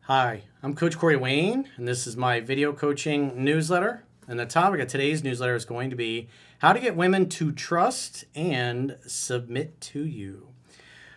Hi, I'm Coach Corey Wayne, and this is my video coaching newsletter. And the topic of today's newsletter is going to be how to get women to trust and submit to you.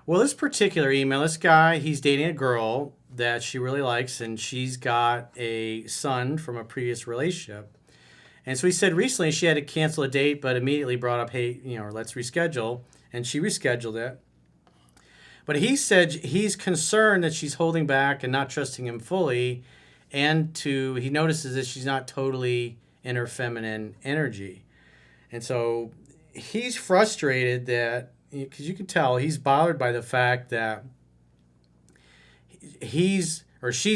Well, this particular email, this guy, he's dating a girl that she really likes, and she's got a son from a previous relationship. And so he said recently she had to cancel a date, but immediately brought up, hey, let's reschedule. And she rescheduled it. But he said he's concerned that she's holding back and not trusting him fully, and he notices that she's not totally in her feminine energy. And so he's frustrated that, because you can tell he's bothered by the fact that she's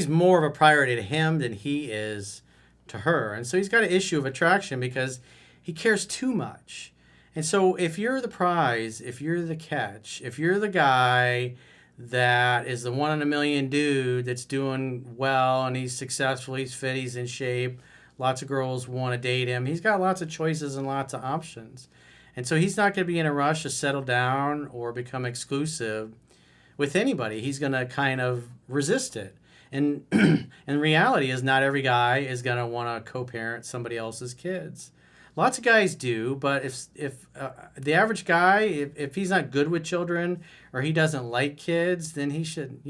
more of a priority to him than he is to her. And so he's got an issue of attraction because he cares too much. And so if you're the prize, if you're the catch, if you're the guy that is the one in a million dude that's doing well and he's successful, he's fit, he's in shape, lots of girls want to date him, he's got lots of choices and lots of options. And so he's not going to be in a rush to settle down or become exclusive with anybody. He's going to kind of resist it. And in reality is not every guy is going to want to co-parent somebody else's kids. Lots of guys do, but if the average guy, if he's not good with children or he doesn't like kids, then he should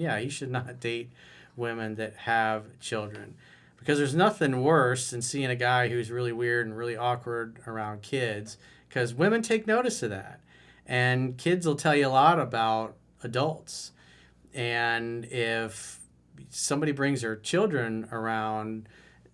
not date women that have children. Because there's nothing worse than seeing a guy who's really weird and really awkward around kids, because women take notice of that. And kids will tell you a lot about adults. And if somebody brings their children around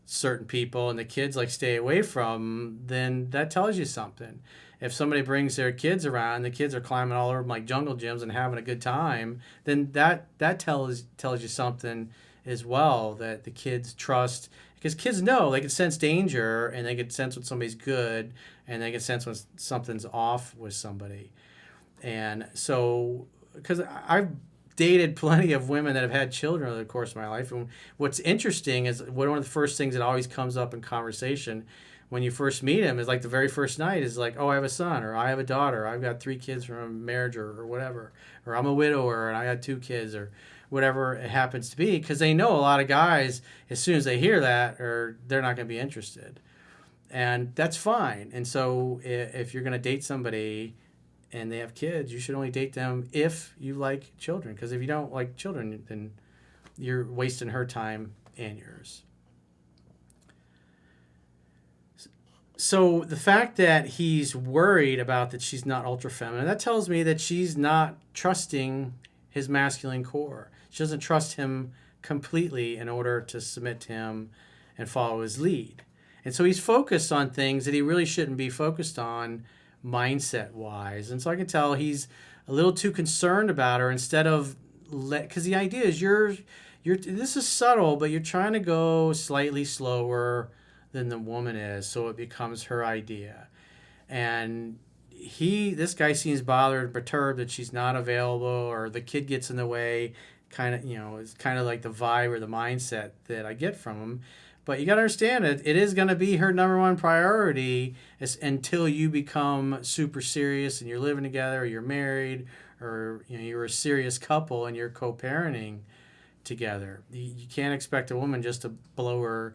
certain people and the kids stay away from, then that tells you something. If somebody brings their kids around and the kids are climbing all over them like jungle gyms and having a good time, then that tells you something as well, that the kids trust, because kids know they can sense danger and they can sense when somebody's good and they can sense when something's off with somebody. And so, because I've dated plenty of women that have had children over the course of my life. And what's interesting is one of the first things that always comes up in conversation when you first meet them is the very first night is oh, I have a son, or I have a daughter, or I've got 3 kids from a marriage, or whatever, or I'm a widower and I had 2 kids, or whatever it happens to be, because they know a lot of guys, as soon as they hear that, or they're not going to be interested. And that's fine. And so if you're going to date somebody and they have kids, you should only date them if you like children. Because if you don't like children, then you're wasting her time and yours. So the fact that he's worried about that she's not ultra feminine, that tells me that she's not trusting his masculine core. She doesn't trust him completely in order to submit to him and follow his lead. And so he's focused on things that he really shouldn't be focused on mindset wise. And so I can tell he's a little too concerned about her, instead of because the idea is you're this is subtle, but you're trying to go slightly slower than the woman is, so it becomes her idea. And this guy seems bothered, perturbed that she's not available, or the kid gets in the way. It's kind of like the vibe or the mindset that I get from him. But you got to understand it is going to be her number one priority until you become super serious and you're living together, or you're married, or you're a serious couple and you're co-parenting together. You can't expect a woman just to blow her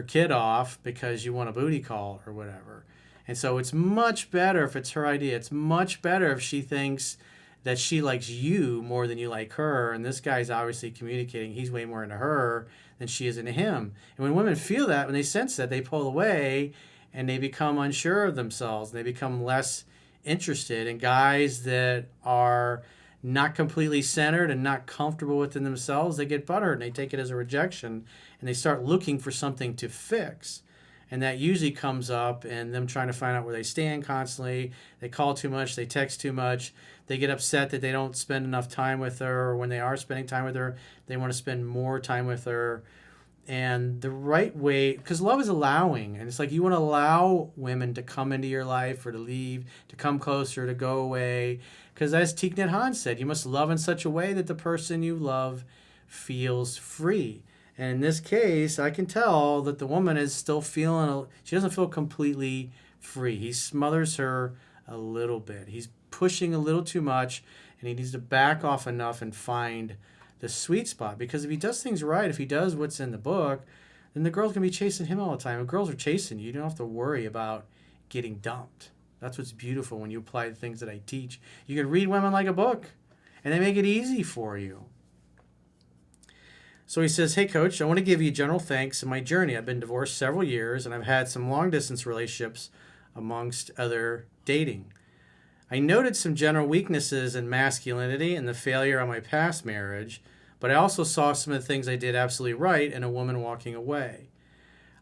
kid off because you want a booty call or whatever. And so it's much better if it's her idea. It's much better if she thinks that she likes you more than you like her. And this guy's obviously communicating he's way more into her than she is into him. And when women feel that, when they sense that, they pull away and they become unsure of themselves. They become less interested. And guys that are not completely centered and not comfortable within themselves, they get butthurt and they take it as a rejection and they start looking for something to fix. And that usually comes up in them trying to find out where they stand constantly. They call too much, they text too much. They get upset that they don't spend enough time with her, or when they are spending time with her, they want to spend more time with her. And the right way, because love is allowing, and it's you want to allow women to come into your life or to leave, to come closer, to go away. Because as Thich Nhat Hanh said, you must love in such a way that the person you love feels free. And in this case, I can tell that the woman is still feeling, she doesn't feel completely free. He smothers her a little bit. He's pushing a little too much, and he needs to back off enough and find the sweet spot. Because if he does things right, if he does what's in the book, then the girl's going to be chasing him all the time. If girls are chasing you, you don't have to worry about getting dumped. That's what's beautiful when you apply the things that I teach. You can read women like a book, and they make it easy for you. So he says, hey, Coach, I want to give you general thanks in my journey. I've been divorced several years, and I've had some long-distance relationships amongst other dating. I noted some general weaknesses in masculinity and the failure on my past marriage, but I also saw some of the things I did absolutely right in a woman walking away.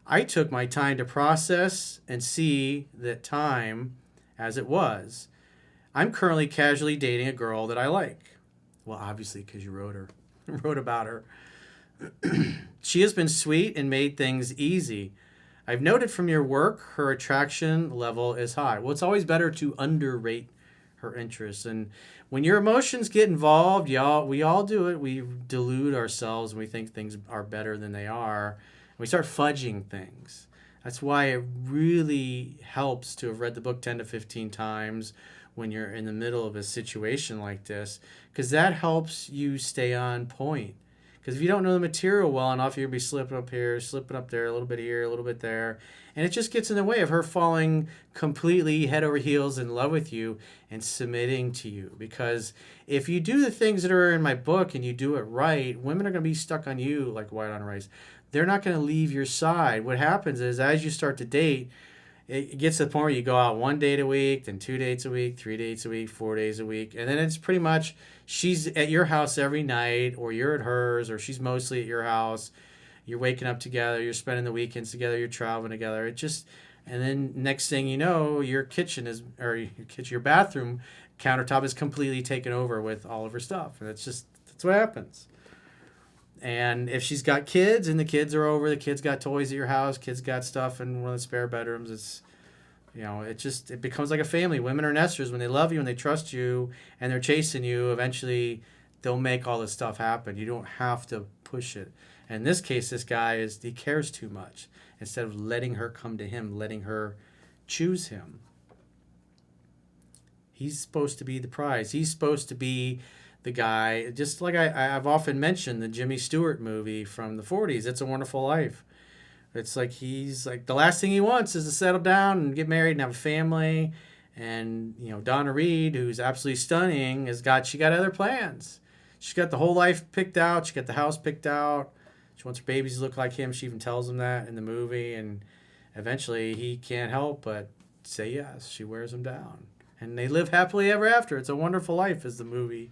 I took my time to process and see that time as it was. I'm currently casually dating a girl that I like. Well, obviously, because you wrote about her. She has been sweet and made things easy. I've noted from your work her attraction level is high. Well, it's always better to underrate her interests. And when your emotions get involved, we all do it. We delude ourselves and we think things are better than they are. We start fudging things. That's why it really helps to have read the book 10 to 15 times when you're in the middle of a situation like this, because that helps you stay on point. Because if you don't know the material well enough, you'll be slipping up here, slipping up there, a little bit here, a little bit there. And it just gets in the way of her falling completely head over heels in love with you and submitting to you. Because if you do the things that are in my book and you do it right, women are going to be stuck on you like white on rice. They're not going to leave your side. What happens is as you start to date, it gets to the point where you go out 1 date a week, then 2 dates a week, 3 dates a week, 4 days a week. And then it's pretty much she's at your house every night, or you're at hers, or she's mostly at your house. You're waking up together, you're spending the weekends together, you're traveling together. And then next thing you know, your bathroom countertop is completely taken over with all of her stuff. And that's what happens. And if she's got kids and the kids are over, the kids got toys at your house, kids got stuff in one of the spare bedrooms, it becomes like a family. Women are nesters. When they love you and they trust you and they're chasing you, eventually they'll make all this stuff happen. You don't have to push it. And in this case, this guy he cares too much. Instead of letting her come to him, letting her choose him. He's supposed to be the prize. He's supposed to be the guy, just like I've often mentioned, the Jimmy Stewart movie from the 40s, It's a Wonderful Life. It's like he's like, the last thing he wants is to settle down and get married and have a family. And, Donna Reed, who's absolutely stunning, she got other plans. She's got the whole life picked out. She got the house picked out. She wants her babies to look like him. She even tells him that in the movie. And eventually he can't help but say yes. She wears him down. And they live happily ever after. It's a wonderful life, as the movie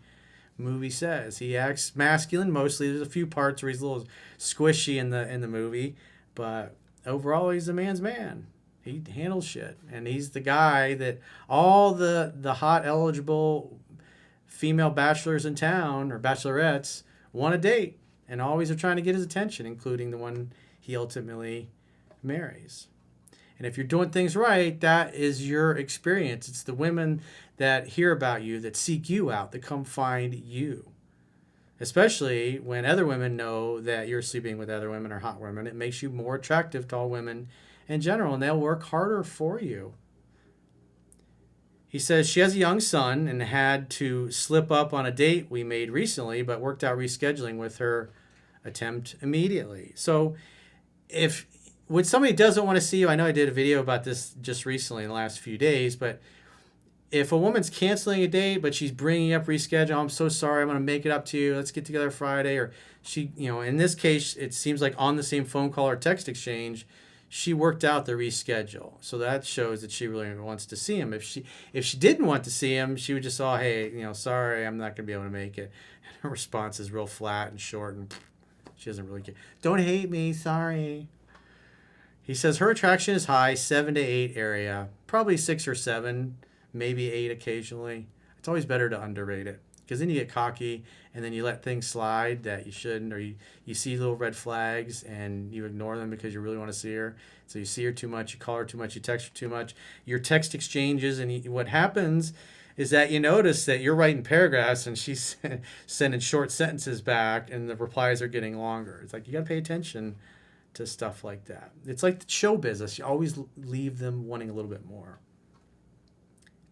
says. He acts masculine mostly. There's a few parts where he's a little squishy in the movie, but overall he's a man's man. He handles shit, and he's the guy that all the hot eligible female bachelors in town or bachelorettes want to date, and always are trying to get his attention, including the one he ultimately marries. And if you're doing things right, that is your experience. It's the women that hear about you, that seek you out, that come find you. Especially when other women know that you're sleeping with other women or hot women. It makes you more attractive to all women in general, and they'll work harder for you. He says she has a young son and had to slip up on a date we made recently, but worked out rescheduling with her attempt immediately. So when somebody doesn't want to see you, I know I did a video about this just recently in the last few days, but if a woman's canceling a date, but she's bringing up reschedule, I'm so sorry, I'm going to make it up to you. Let's get together Friday. Or she, in this case, it seems like on the same phone call or text exchange, she worked out the reschedule. So that shows that she really wants to see him. If she didn't want to see him, she would just say, hey, sorry, I'm not going to be able to make it. And her response is real flat and short, and she doesn't really care. Don't hate me, sorry. He says her attraction is high, 7 to 8 area, probably 6 or 7. Maybe 8 occasionally. It's always better to underrate it, because then you get cocky and then you let things slide that you shouldn't, or you see little red flags and you ignore them because you really want to see her. So you see her too much, you call her too much, you text her too much. Your text exchanges, and what happens is that you notice that you're writing paragraphs and she's sending short sentences back and the replies are getting longer. It's like you got to pay attention to stuff like that. It's like the show business. You always leave them wanting a little bit more.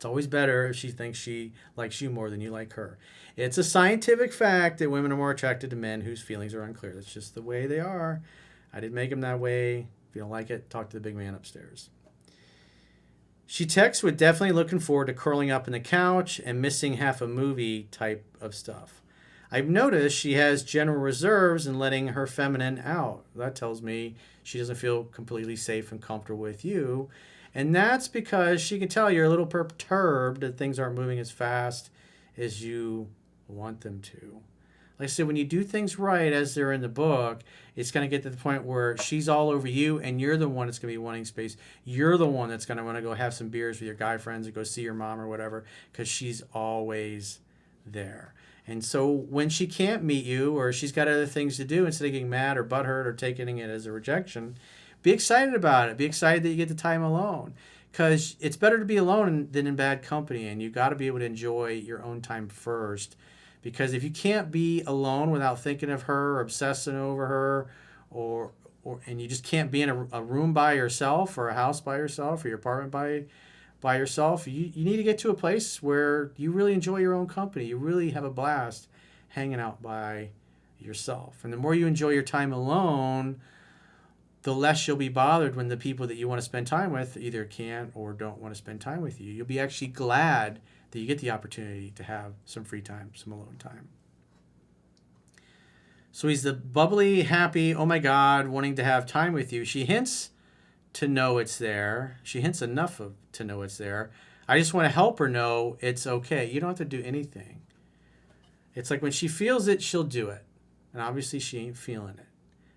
It's always better if she thinks she likes you more than you like her. It's a scientific fact that women are more attracted to men whose feelings are unclear. That's just the way they are. I didn't make them that way. If you don't like it, talk to the big man upstairs. She texts with definitely looking forward to curling up in the couch and missing half a movie type of stuff. I've noticed she has general reserves in letting her feminine out. That tells me she doesn't feel completely safe and comfortable with you. And that's because she can tell you're a little perturbed that things aren't moving as fast as you want them to. Like I said, when you do things right as they're in the book, it's going to get to the point where she's all over you and you're the one that's going to be wanting space. You're the one that's going to want to go have some beers with your guy friends and go see your mom or whatever because she's always there. And so when she can't meet you or she's got other things to do, instead of getting mad or butthurt or taking it as a rejection, be excited about it. Be excited that you get the time alone because it's better to be alone than in bad company. And you've got to be able to enjoy your own time first. Because if you can't be alone without thinking of her or obsessing over her and you just can't be in a room by yourself or a house by yourself or your apartment by yourself, you need to get to a place where you really enjoy your own company. You really have a blast hanging out by yourself. And the more you enjoy your time alone, the less you'll be bothered when the people that you want to spend time with either can't or don't want to spend time with you. You'll be actually glad that you get the opportunity to have some free time, some alone time. So he's the bubbly, happy, oh my God, wanting to have time with you. She hints to know it's there. She hints enough to know it's there. I just want to help her know it's okay. You don't have to do anything. It's like when she feels it, she'll do it. And obviously she ain't feeling it.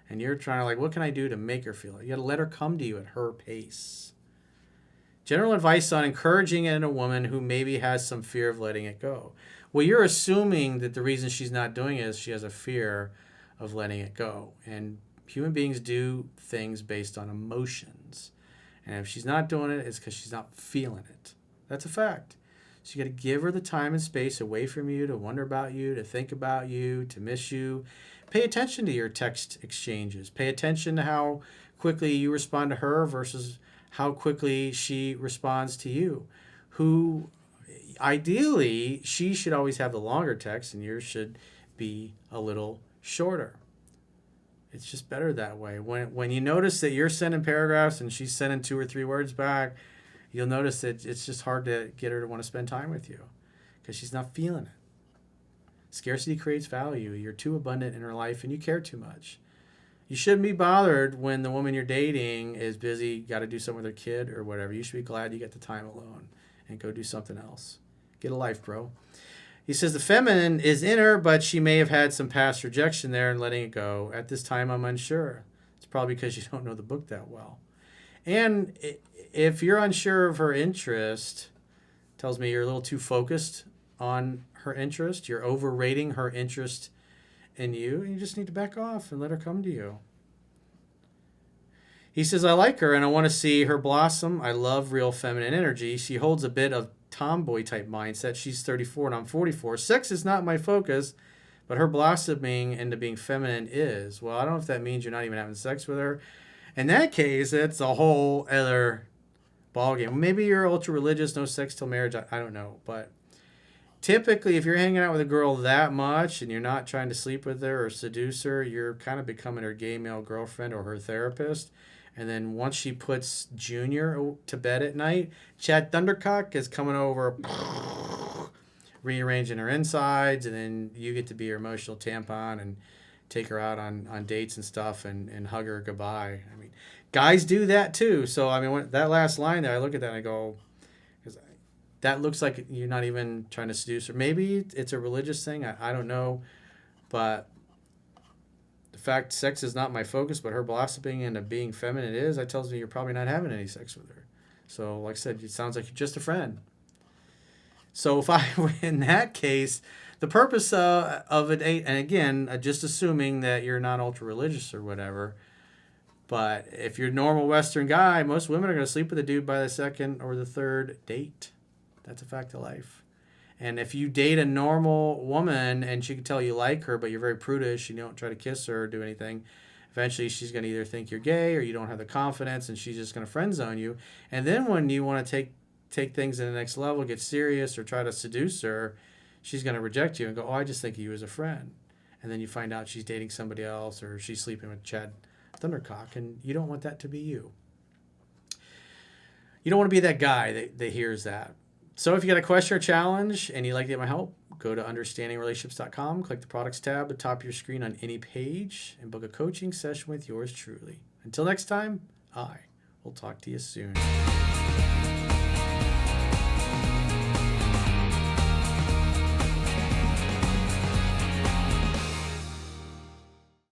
And you're trying to what can I do to make her feel it? You got to let her come to you at her pace. General advice on encouraging it in a woman who maybe has some fear of letting it go. Well, you're assuming that the reason she's not doing it is she has a fear of letting it go. And human beings do things based on emotions. And if she's not doing it, it's because she's not feeling it. That's a fact. So you got to give her the time and space away from you to wonder about you, to think about you, to miss you. Pay attention to your text exchanges. Pay attention to how quickly you respond to her versus how quickly she responds to you. Who, ideally, she should always have the longer text and yours should be a little shorter. It's just better that way. When you notice that you're sending paragraphs and she's sending 2 or 3 words back, you'll notice that it's just hard to get her to want to spend time with you because she's not feeling it. Scarcity creates value. You're too abundant in her life and you care too much. You shouldn't be bothered when the woman you're dating is busy, got to do something with her kid or whatever. You should be glad you get the time alone and go do something else. Get a life, bro. He says the feminine is in her, but she may have had some past rejection there and letting it go. At this time, I'm unsure. It's probably because you don't know the book that well. And if you're unsure of her interest, tells me you're a little too focused on her interest. You're overrating her interest in you. You just need to back off and let her come to you. He says, I like her and I want to see her blossom. I love real feminine energy. She holds a bit of tomboy type mindset. She's 34 and I'm 44. Sex is not my focus, but her blossoming into being feminine is. Well, I don't know if that means you're not even having sex with her. In that case, it's a whole other ballgame. Maybe you're ultra religious, no sex till marriage. I don't know. But typically, if you're hanging out with a girl that much and you're not trying to sleep with her or seduce her, you're kind of becoming her gay male girlfriend or her therapist. And then once she puts Junior to bed at night, Chad Thundercock is coming over, rearranging her insides, and then you get to be her emotional tampon and take her out on dates and stuff and hug her goodbye. I mean, guys do that too. So, I mean, when, that last line there, I look at that and I go, that looks like you're not even trying to seduce her. Maybe it's a religious thing. I don't know. But the fact sex is not my focus, but her blossoming into being feminine is, that tells me you're probably not having any sex with her. So, like I said, it sounds like you're just a friend. So if I were in that case, the purpose of a date, and again, just assuming that you're not ultra religious or whatever, but if you're a normal Western guy, most women are going to sleep with a dude by the second or the third date. That's a fact of life. And if you date a normal woman and she can tell you like her, but you're very prudish, you don't try to kiss her or do anything, eventually she's going to either think you're gay or you don't have the confidence and she's just going to friend zone you. And then when you want to take things to the next level, get serious, or try to seduce her, she's going to reject you and go, oh, I just think of you as a friend. And then you find out she's dating somebody else or she's sleeping with Chad Thundercock, and you don't want that to be you. You don't want to be that guy that hears that. So if you got a question or challenge and you'd like to get my help, go to understandingrelationships.com, click the products tab at the top of your screen on any page, and book a coaching session with yours truly. Until next time, I will talk to you soon.